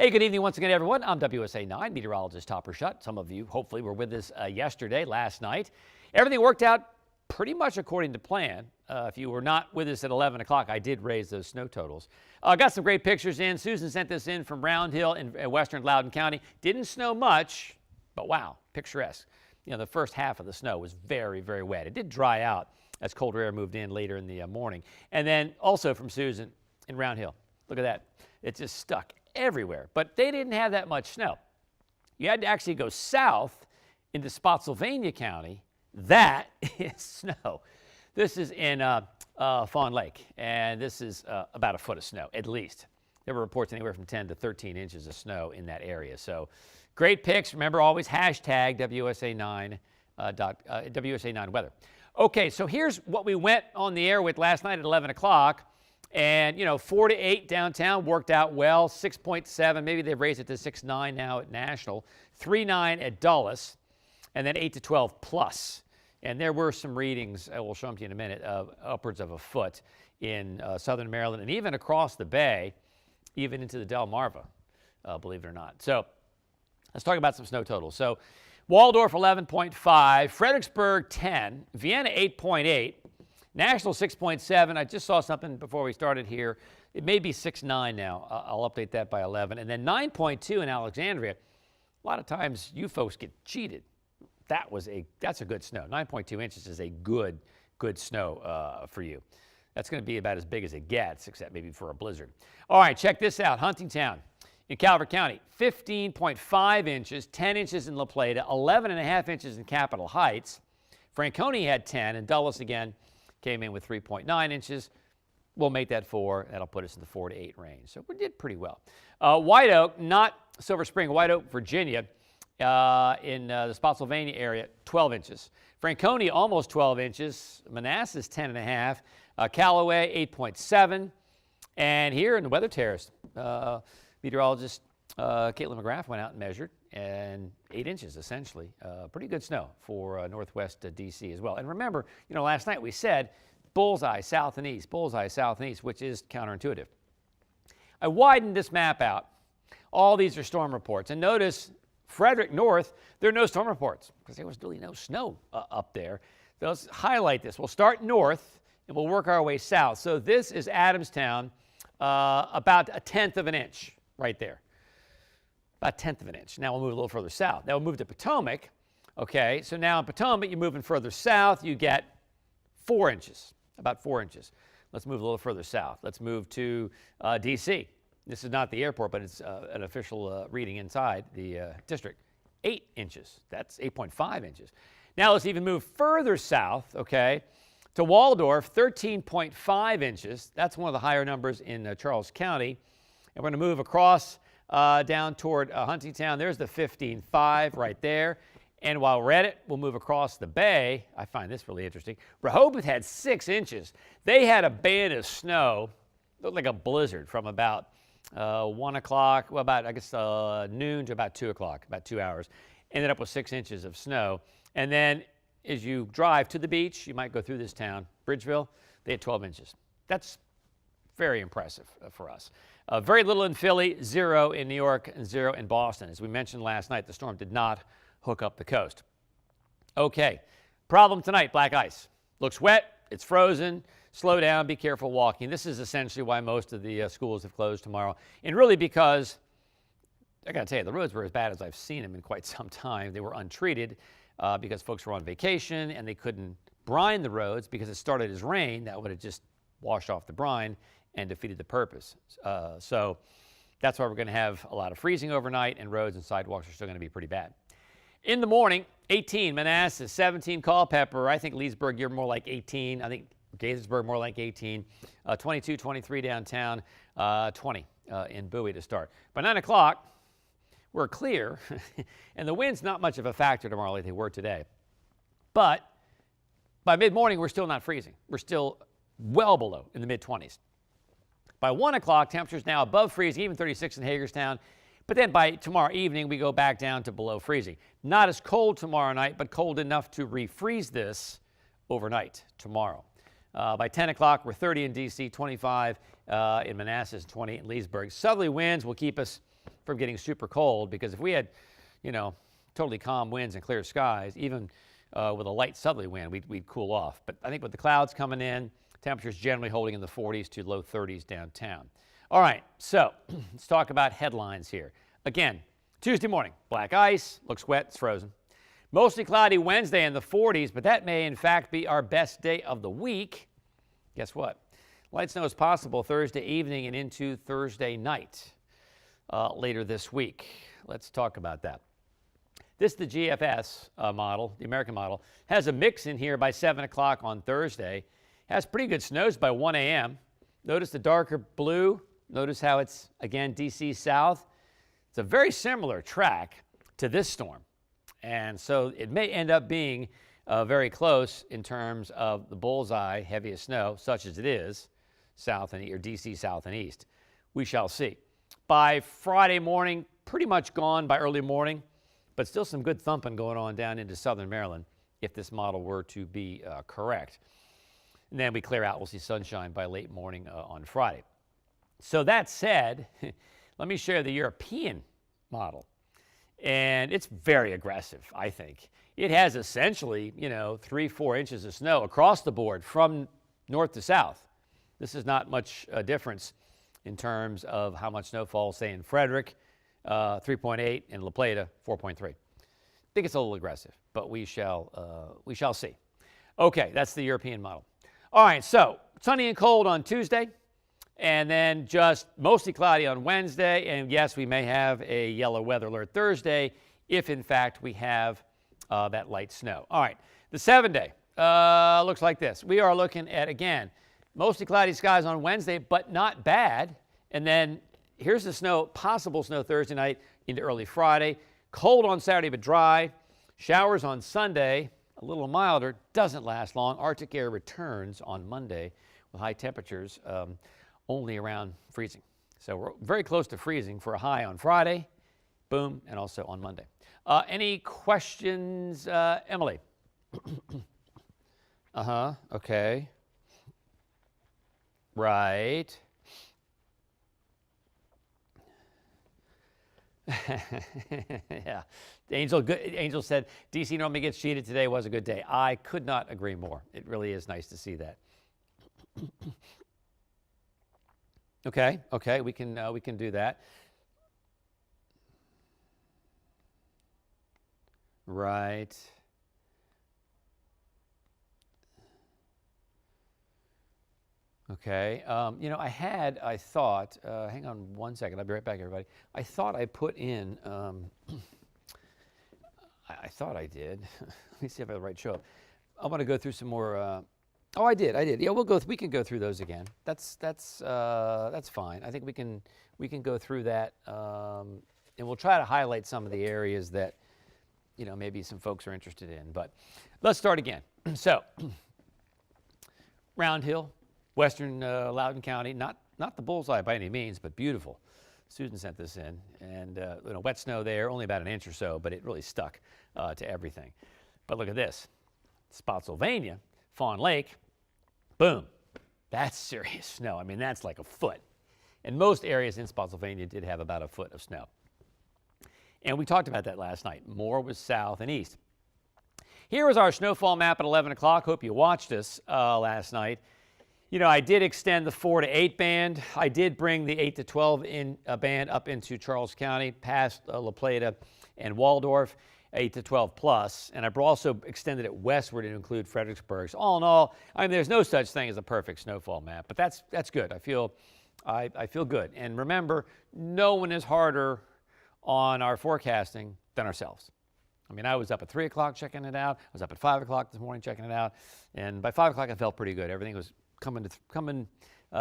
Hey, good evening once again, everyone. I'm WSA 9 meteorologist Topper Shutt. Some of you hopefully were with us yesterday, last night. Everything worked out pretty much according to plan. If you were not with us at 11 o'clock, I did raise those snow totals. Got some great pictures in. Susan sent this in from Round Hill in western Loudoun County. Didn't snow much, but wow, picturesque. You know, the first half of the snow was very, very wet. It did dry out as colder air moved in later in the morning. And then also from Susan in Round Hill. Look at that. It just stuck everywhere. But they didn't have that much snow. You had to actually go south into Spotsylvania County. That is snow. This is in Fawn Lake, and this is about a foot of snow, at least. There were reports anywhere from 10 to 13 inches of snow in that area. So great pics. Remember, always hashtag WSA9, WSA9 weather. Okay, so here's what we went on the air with last night at 11 o'clock. And, you know, 4 to 8 downtown worked out well. 6.7, maybe they've raised it to 6.9 now at National. 3.9 at Dulles, and then 8 to 12 plus. And there were some readings, we'll show them to you in a minute, of upwards of a foot in southern Maryland and even across the bay, even into the Delmarva, believe it or not. So let's talk about some snow totals. So Waldorf 11.5, Fredericksburg 10, Vienna 8.8, National 6.7. I just saw something before we started here. It may be 6.9 now. I'll update that by 11. And then 9.2 in Alexandria. A lot of times you folks get cheated. That's a good snow. 9.2 inches is a good snow for you. That's going to be about as big as it gets, except maybe for a blizzard. All right, check this out. Huntingtown in Calvert County, 15.5 inches, 10 inches in La Plata, 11.5 inches in Capitol Heights. Franconia had 10, and Dulles again came in with 3.9 inches. We'll make that 4. That'll put us in the 4 to 8 range. So we did pretty well. White Oak, not Silver Spring, White Oak, Virginia, in the Spotsylvania area, 12 inches. Franconia, almost 12 inches. Manassas, 10.5. Callaway, 8.7. And here in the Weather Terrace, meteorologist Caitlin McGrath went out and measured, and 8 inches essentially. Pretty good snow for northwest D.C. as well. And remember, you know, last night we said bullseye south and east, which is counterintuitive. I widened this map out. All these are storm reports. And notice Frederick North, there are no storm reports because there was really no snow up there. So let's highlight this. We'll start north and we'll work our way south. So this is Adamstown, about 1/10 of an inch right there. About 1/10 of an inch. Now we'll move a little further south. Now we'll move to Potomac. Okay, so now in Potomac, you're moving further south, you get 4 inches, about 4 inches. Let's move a little further south. Let's move to D.C. This is not the airport, but it's an official reading inside the district. 8 inches. That's 8.5 inches. Now let's even move further south, okay, to Waldorf, 13.5 inches. That's one of the higher numbers in Charles County. And we're going to move across down toward Huntingtown. There's the 15.5 right there. And while we're at it, we'll move across the bay. I find this really interesting. Rehoboth had 6 inches. They had a band of snow, looked like a blizzard, from about 1 o'clock, well, about, I guess, noon to about 2 o'clock, about 2 hours. Ended up with 6 inches of snow. And then as you drive to the beach, you might go through this town, Bridgeville, they had 12 inches. That's very impressive for us. Very little in Philly, 0 in New York, and 0 in Boston. As we mentioned last night, the storm did not hook up the coast. Okay, problem tonight, black ice. Looks wet, it's frozen, slow down, be careful walking. This is essentially why most of the schools have closed tomorrow. And really because, I gotta tell you, the roads were as bad as I've seen them in quite some time. They were untreated because folks were on vacation and they couldn't brine the roads because it started as rain. That would have just washed off the brine and defeated the purpose. So that's why we're going to have a lot of freezing overnight, and roads and sidewalks are still going to be pretty bad. In the morning, 18 Manassas, 17 Culpeper. I think Leesburg, you're more like 18. I think Gaithersburg more like 18. 22, 23 downtown, 20 in Bowie to start. By 9 o'clock, we're clear, and the wind's not much of a factor tomorrow like they were today. But by mid-morning, we're still not freezing. We're still well below in the mid-20s. By 1 o'clock, temperatures now above freezing, even 36 in Hagerstown. But then by tomorrow evening, we go back down to below freezing. Not as cold tomorrow night, but cold enough to refreeze this overnight tomorrow. By 10 o'clock, we're 30 in D.C., 25 in Manassas, 20 in Leesburg. Southerly winds will keep us from getting super cold, because if we had, totally calm winds and clear skies, even with a light southerly wind, we'd cool off. But I think with the clouds coming in, temperatures generally holding in the 40s to low 30s downtown. All right, so let's talk about headlines here. Again, Tuesday morning, black ice, looks wet, it's frozen. Mostly cloudy Wednesday in the 40s, but that may in fact be our best day of the week. Guess what? Light snow is possible Thursday evening and into Thursday night later this week. Let's talk about that. This is the GFS model, the American model, has a mix in here by 7 o'clock on Thursday. Has pretty good snows by 1 a.m. Notice the darker blue. Notice how it's, again, DC south. It's a very similar track to this storm. And so it may end up being very close in terms of the bullseye, heaviest snow, such as it is, south and or DC south and east. We shall see. By Friday morning, pretty much gone by early morning, but still some good thumping going on down into southern Maryland if this model were to be correct. And then we clear out. We'll see sunshine by late morning on Friday. So that said, let me share the European model. And it's very aggressive, I think. It has essentially, 3-4 inches of snow across the board from north to south. This is not much difference in terms of how much snow falls, say, in Frederick, 3.8, and La Plata, 4.3. I think it's a little aggressive, but we shall see. Okay, that's the European model. All right, so sunny and cold on Tuesday, and then just mostly cloudy on Wednesday. And yes, we may have a yellow weather alert Thursday if, in fact, we have that light snow. All right, the 7-day looks like this. We are looking at, again, mostly cloudy skies on Wednesday, but not bad. And then here's the snow, possible snow Thursday night into early Friday. Cold on Saturday, but dry. Showers on Sunday. A little milder, doesn't last long. Arctic air returns on Monday with high temperatures only around freezing. So we're very close to freezing for a high on Friday, boom, and also on Monday. Any questions, Emily? Okay. Right. Yeah. Angel said, DC normally gets cheated. Today was a good day. I could not agree more. It really is nice to see that. Okay, we can do that. Right. Okay. I thought, hang on one second. I'll be right back, everybody. I thought I put in, I thought I did. Let me see if I have the right show up. I want to go through some more. I did. Yeah, we can go through those again. That's fine. I think we can go through that, and we'll try to highlight some of the areas that, maybe some folks are interested in. But let's start again. So, Round Hill, Western Loudoun County, not the bullseye by any means, but beautiful. Susan sent this in, and wet snow there, only about an inch or so, but it really stuck to everything. But look at this, Spotsylvania, Fawn Lake, boom, that's serious snow. I mean, that's like a foot. And most areas in Spotsylvania did have about a foot of snow. And we talked about that last night. More was south and east. Here was our snowfall map at 11 o'clock. Hope you watched us last night. I did extend the 4 to 8 band. I did bring the 8 to 12 band up into Charles County, past La Plata and Waldorf, 8 to 12 plus. And I also extended it westward to include Fredericksburg. So all in all, there's no such thing as a perfect snowfall map, but that's good. I feel good. And remember, no one is harder on our forecasting than ourselves. I was up at 3 o'clock checking it out. I was up at 5 o'clock this morning checking it out. And by 5 o'clock, I felt pretty good. Everything was coming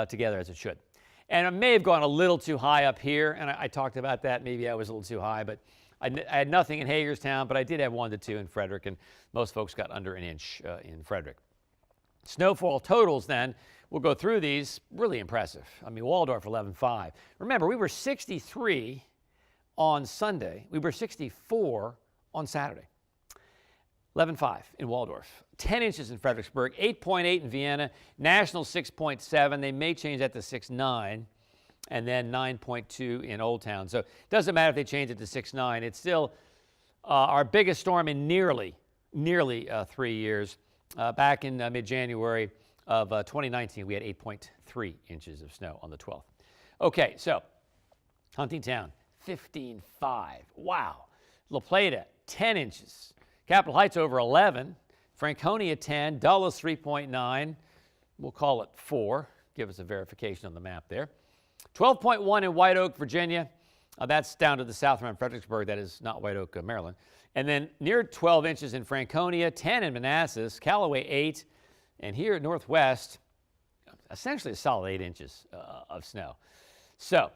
together as it should. And I may have gone a little too high up here, and I talked about that. Maybe I was a little too high, but I had nothing in Hagerstown, but I did have 1 to 2 in Frederick, and most folks got under an inch in Frederick. Snowfall totals then, we'll go through these, really impressive. Waldorf 11.5. Remember, we were 63 on Sunday. We were 64 on Saturday. 11.5 in Waldorf. 10 inches in Fredericksburg, 8.8 in Vienna, National 6.7. They may change that to 6.9. and then 9.2 in Old Town. So it doesn't matter if they change it to 6.9. It's still our biggest storm in nearly 3 years. Back in mid-January of 2019, we had 8.3 inches of snow on the 12th. Okay, so Huntingtown, 15.5. Wow. La Plata, 10 inches. Capitol Heights over 11. Franconia, 10. Dulles, 3.9. We'll call it 4. Give us a verification on the map there. 12.1 in White Oak, Virginia. That's down to the south around Fredericksburg. That is not White Oak, Maryland. And then near 12 inches in Franconia, 10 in Manassas, Callaway 8, and here at Northwest, essentially a solid 8 inches of snow. So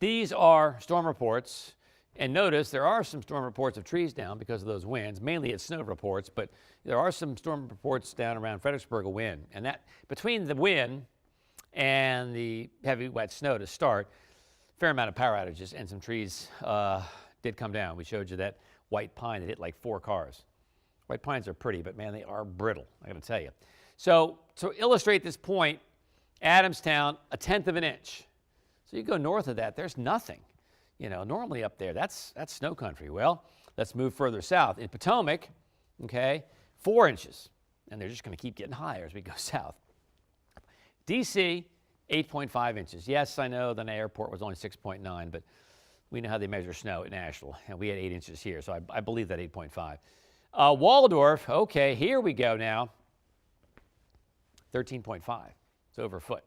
these are storm reports, and notice there are some storm reports of trees down because of those winds. Mainly it's snow reports, but there are some storm reports down around Fredericksburg of wind. And that between the wind and the heavy wet snow to start, fair amount of power outages and some trees did come down. We showed you that white pine that hit like 4 cars. White pines are pretty, but man, they are brittle, I gotta tell you. So to illustrate this point, Adamstown, 1/10 of an inch. So you go north of that, there's nothing. You know, normally up there, that's snow country. Well, let's move further south. In Potomac, okay, 4 inches. And they're just gonna keep getting higher as we go south. DC, 8.5 inches. Yes, I know the airport was only 6.9, but we know how they measure snow at Nashville, and we had 8 inches here, so I believe that 8.5. Waldorf, okay, here we go now. 13.5. It's over a foot,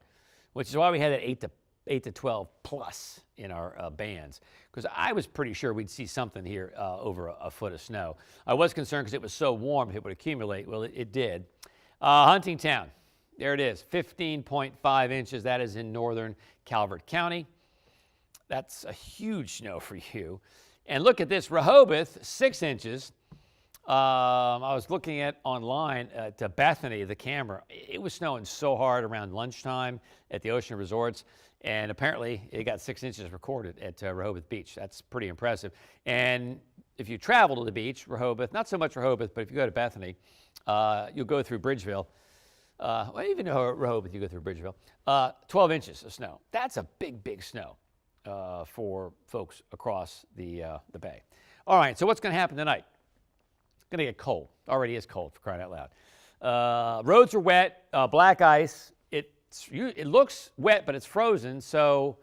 which is why we had that 8 to 12 plus in our bands, because I was pretty sure we'd see something here over a foot of snow. I was concerned because it was so warm it would accumulate. Well, it did. Huntingtown, there it is, 15.5 inches. That is in northern Calvert County. That's a huge snow for you. And look at this, Rehoboth, 6 inches. I was looking at online to Bethany, the camera. It was snowing so hard around lunchtime at the Ocean Resorts, and apparently it got 6 inches recorded at Rehoboth Beach. That's pretty impressive. And if you travel to the beach, Rehoboth, not so much Rehoboth, but if you go to Bethany, you'll go through Bridgeville. Well, even though Rehoboth, you go through Bridgeville. 12 inches of snow. That's a big snow for folks across the bay. All right, so what's going to happen tonight? It's going to get cold. Already is cold, for crying out loud. Roads are wet, black ice. It looks wet, but it's frozen, so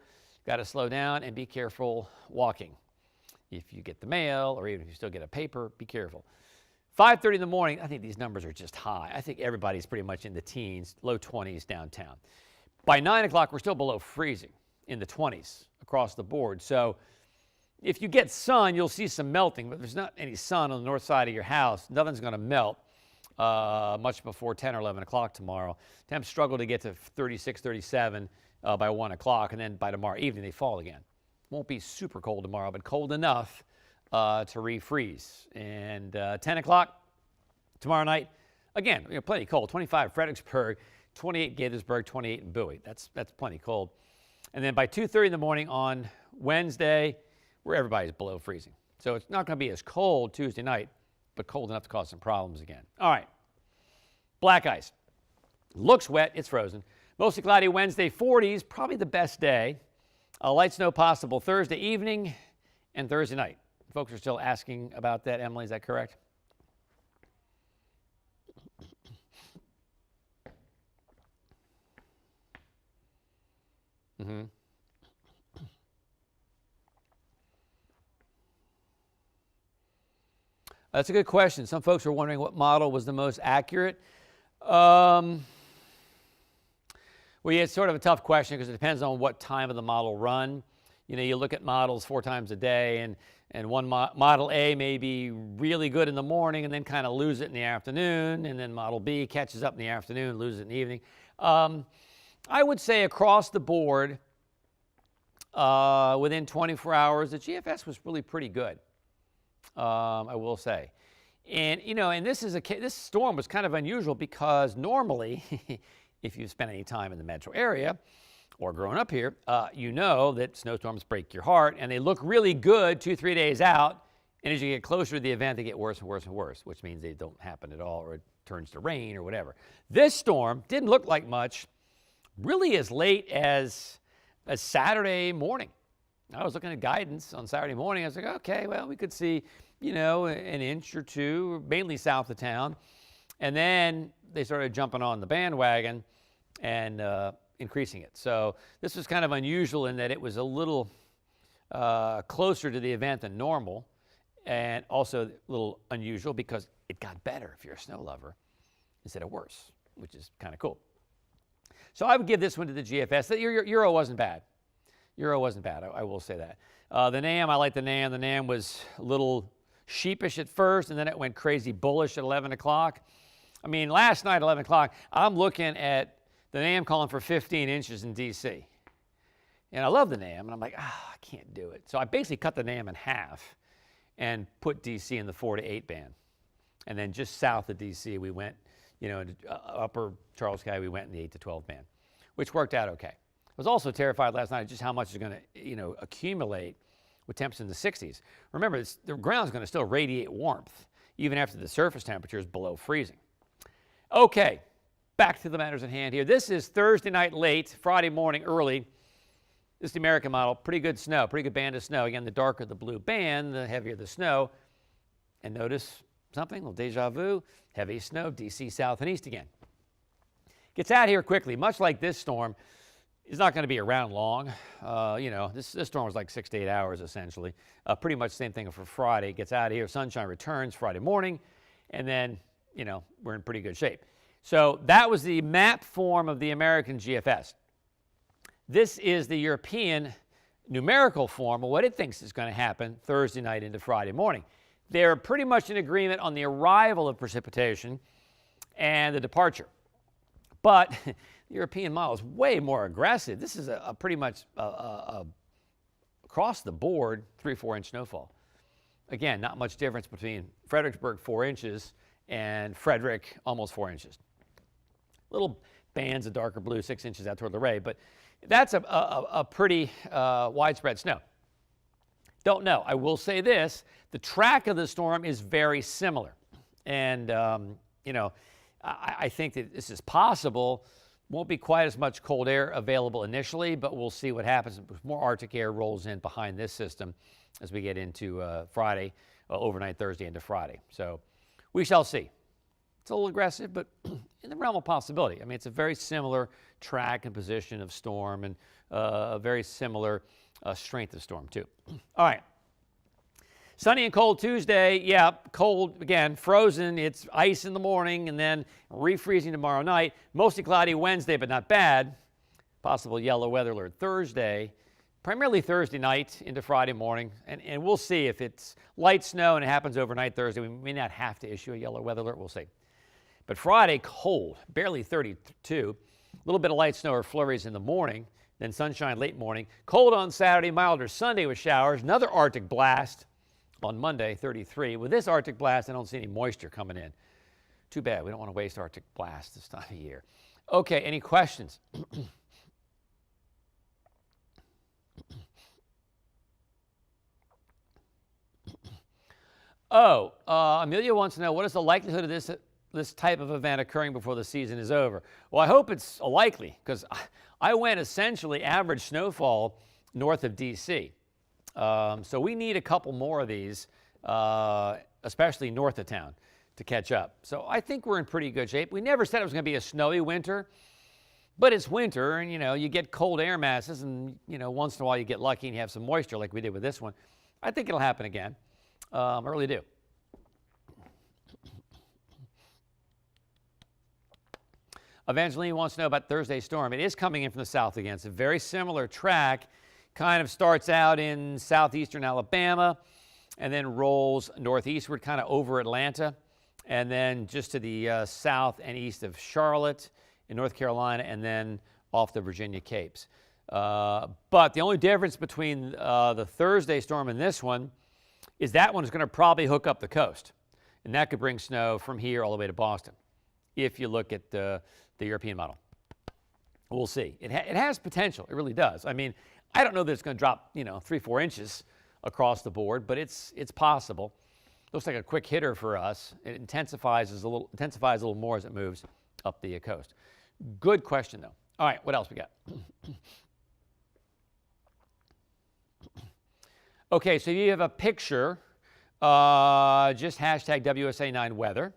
got to slow down and be careful walking. If you get the mail, or even if you still get a paper, be careful. 5:30 in the morning, I think these numbers are just high. I think everybody's pretty much in the teens, low 20s downtown. By 9 o'clock, we're still below freezing, in the 20s across the board. So if you get sun, you'll see some melting, but there's not any sun on the north side of your house. Nothing's going to melt much before 10 or 11 o'clock tomorrow. Temps struggle to get to 36, 37 by 1 o'clock, and then by tomorrow evening, they fall again. Won't be super cold tomorrow, but cold enough to refreeze. And 10 o'clock tomorrow night, again, plenty cold. 25 Fredericksburg, 28 Gaithersburg, 28 in Bowie. That's plenty cold. And then by 2:30 in the morning on Wednesday, where everybody's below freezing. So it's not going to be as cold Tuesday night, but cold enough to cause some problems again. All right, black ice. Looks wet, it's frozen. Mostly cloudy Wednesday, 40s, probably the best day. Light snow possible Thursday evening and Thursday night. Folks are still asking about that, Emily, is that correct? Mm-hmm. That's a good question. Some folks are wondering what model was the most accurate. Well, yeah, it's sort of a tough question because it depends on what time of the model run. You know, you look at models 4 times a day, and one Model A may be really good in the morning and then kind of lose it in the afternoon, and then Model B catches up in the afternoon, loses it in the evening. I would say across the board, within 24 hours, the GFS was really pretty good. I will say. And, you know, and this storm was kind of unusual because normally, if you've spent any time in the metro area or grown up here, you know that snowstorms break your heart and they look really good 2-3 days out. And as you get closer to the event, they get worse and worse and worse, which means they don't happen at all or it turns to rain or whatever. This storm didn't look like much really as late as Saturday morning. I was looking at guidance on Saturday morning. I was like, okay, well, we could see, an inch or two, mainly south of town. And then they started jumping on the bandwagon and increasing it. So this was kind of unusual in that it was a little closer to the event than normal, and also a little unusual because it got better if you're a snow lover instead of worse, which is kind of cool. So I would give this one to the GFS. The Euro wasn't bad. Euro wasn't bad, I will say that. The NAM, I like the NAM. The NAM was a little sheepish at first, and then it went crazy bullish at 11 o'clock. I mean, last night at 11 o'clock, I'm looking at the NAM calling for 15 inches in D.C. And I love the NAM, and I'm like, I can't do it. So I basically cut the NAM in half and put D.C. in the 4 to 8 band. And then just south of D.C., we went, upper Charles County, we went in the 8 to 12 band, which worked out okay. I was also terrified last night just how much is going to, accumulate with temps in the 60s. Remember, the ground's going to still radiate warmth, even after the surface temperature is below freezing. Okay, back to the matters at hand here. This is Thursday night late, Friday morning early. This is the American model. Pretty good snow, pretty good band of snow. Again, the darker the blue band, the heavier the snow. And notice something, a little deja vu, heavy snow, D.C. south and east again. Gets out here quickly, much like this storm. It's not going to be around long. This storm was like 6 to 8 hours, essentially. Pretty much the same thing for Friday. Gets out of here, sunshine returns Friday morning, and then, we're in pretty good shape. So that was the map form of the American GFS. This is the European numerical form of what it thinks is going to happen Thursday night into Friday morning. They're pretty much in agreement on the arrival of precipitation and the departure. But the European model is way more aggressive. This is a pretty much across the board 3-4 inch snowfall. Again, not much difference between Fredericksburg 4 inches and Frederick almost 4 inches. Little bands of darker blue, 6 inches out toward Luray, but that's a pretty widespread snow. Don't know. I will say this, the track of the storm is very similar. And, I think that this is possible. Won't be quite as much cold air available initially, but we'll see what happens. More Arctic air rolls in behind this system as we get into Friday, overnight Thursday into Friday. So we shall see. It's a little aggressive, but in the realm of possibility. I mean, it's a very similar track and position of storm and a very similar strength of storm, too. All right. Sunny and cold Tuesday. Yeah, cold again, frozen. It's ice in the morning and then refreezing tomorrow night. Mostly cloudy Wednesday, but not bad. Possible yellow weather alert Thursday. Primarily Thursday night into Friday morning. And we'll see if it's light snow and it happens overnight Thursday. We may not have to issue a yellow weather alert. We'll see. But Friday, cold, barely 32. A little bit of light snow or flurries in the morning. Then sunshine late morning. Cold on Saturday, milder Sunday with showers. Another Arctic blast on Monday, 33. With this Arctic blast, I don't see any moisture coming in. Too bad. We don't want to waste Arctic blast this time of year. Okay, any questions? Amelia wants to know, what is the likelihood of this type of event occurring before the season is over? Well, I hope it's likely, because I went essentially average snowfall north of D.C. So we need a couple more of these, especially north of town, to catch up. So I think we're in pretty good shape. We never said it was going to be a snowy winter, but it's winter, and, you get cold air masses, and, once in a while you get lucky and you have some moisture like we did with this one. I think it'll happen again. I really do. Evangeline wants to know about Thursday's storm. It is coming in from the south again. It's a very similar track. Kind of starts out in southeastern Alabama and then rolls northeastward, kind of over Atlanta, and then just to the south and east of Charlotte in North Carolina, and then off the Virginia Capes. But the only difference between the Thursday storm and this one is that one is going to probably hook up the coast, and that could bring snow from here all the way to Boston if you look at the European model. We'll see. It has potential. It really does. I mean, I don't know that it's going to drop, 3-4 inches across the board, but it's possible. Looks like a quick hitter for us. It intensifies a little more as it moves up the coast. Good question, though. All right, what else we got? Okay, so if you have a picture, just hashtag WSA9 weather.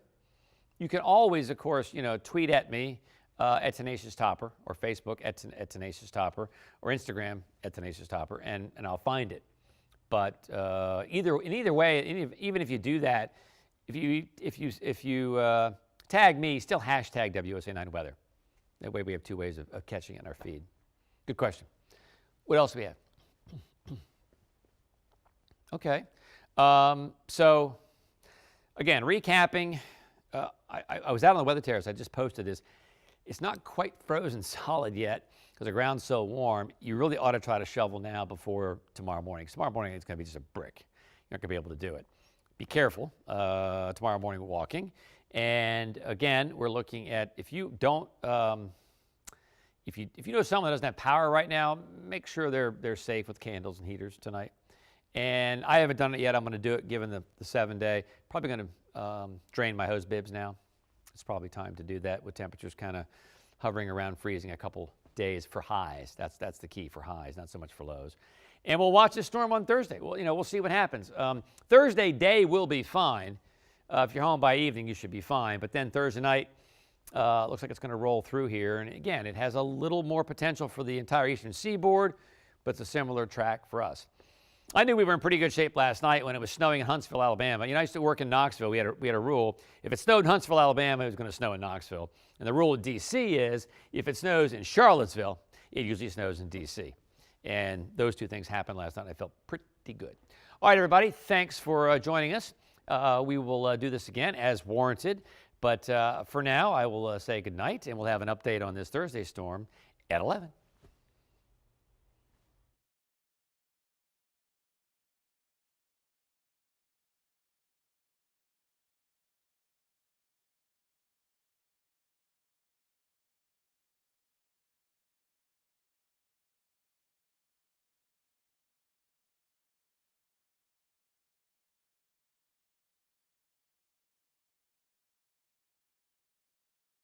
You can always, of course, tweet at me at Tenacious Topper, or Facebook at Tenacious Topper, or Instagram at Tenacious Topper, and I'll find it. But either way, even if you do that, if you tag me, still hashtag WSA9 weather. That way we have two ways of catching it in our feed. Good question. What else do we have? Okay. So, again, recapping. I was out on the weather terrace. I just posted this. It's not quite frozen solid yet because the ground's so warm. You really ought to try to shovel now before tomorrow morning. Tomorrow morning, it's going to be just a brick. You're not going to be able to do it. Be careful tomorrow morning walking. And again, we're looking at, if you don't, if you know someone that doesn't have power right now, make sure they're safe with candles and heaters tonight. And I haven't done it yet. I'm going to do it given the 7-day. Probably going to drain my hose bibs now. It's probably time to do that with temperatures kind of hovering around freezing a couple days for highs. That's the key for highs, not so much for lows. And we'll watch this storm on Thursday. Well, we'll see what happens. Thursday day will be fine. If you're home by evening, you should be fine. But then Thursday night, looks like it's going to roll through here. And again, it has a little more potential for the entire eastern seaboard, but it's a similar track for us. I knew we were in pretty good shape last night when it was snowing in Huntsville, Alabama. I used to work in Knoxville. We had a rule. If it snowed in Huntsville, Alabama, it was going to snow in Knoxville. And the rule in D.C. is if it snows in Charlottesville, it usually snows in D.C. And those two things happened last night. I felt pretty good. All right, everybody, thanks for joining us. We will do this again as warranted. But for now, I will say good night, and we'll have an update on this Thursday storm at 11.